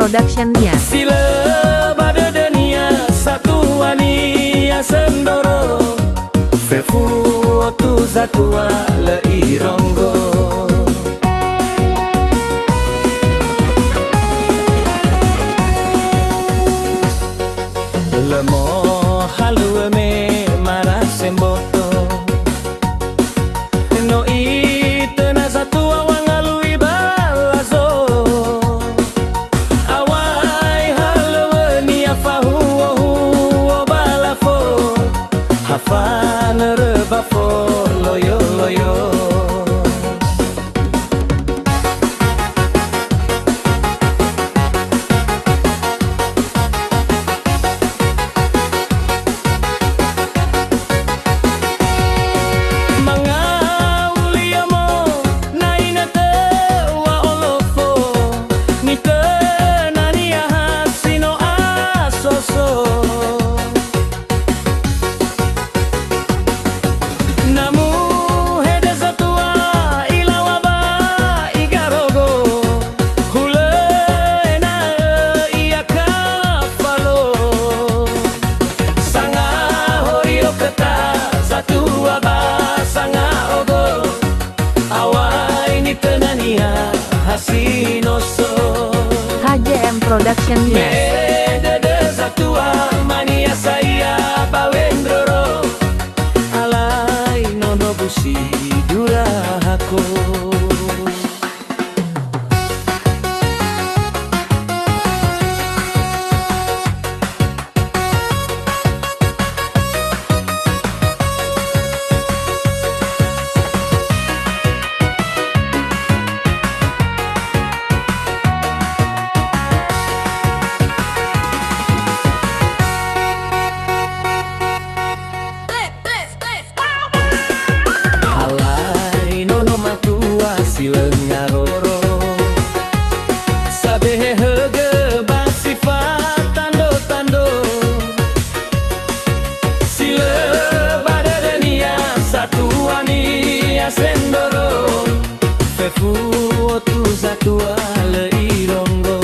Production Nias. Sila pada dunia satu wania sendoro fefu tu zatua le ironggo lemo halu me marah semboto no itena zatua wangalui balazo awai halu ni afahu o balafo hafan rebafo loyo loyo HJM Production Nias. Mania saya bawendoro alai nono busi durahako. Lengaroro sabe hege basifat tando-tando sile pada dunia satu wania sendoro fefu tu zatua le ironggo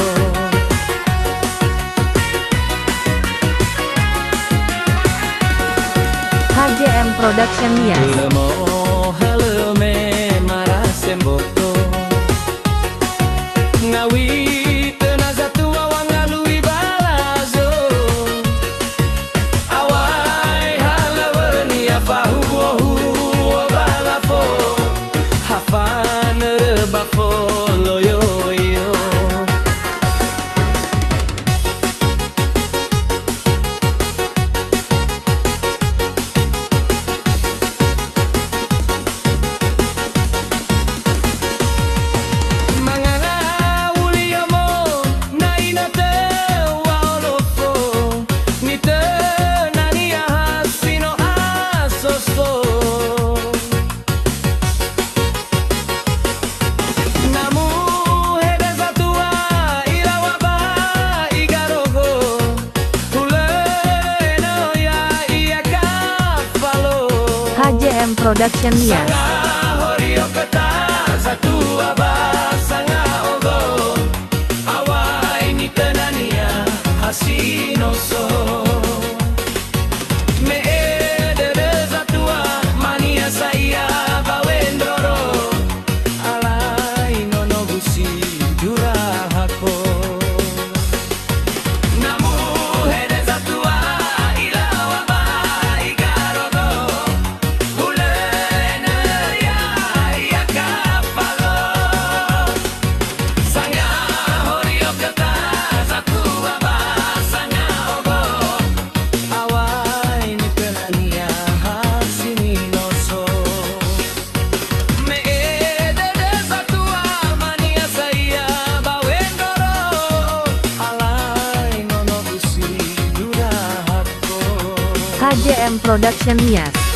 HJM Production Nias. lemo haleme marah semboto ngawi tenaga tua wangalui balazo awai halaweni afahu o balafo hafan rebafo loyo yo HJM Production Nias. HJM Production Nias.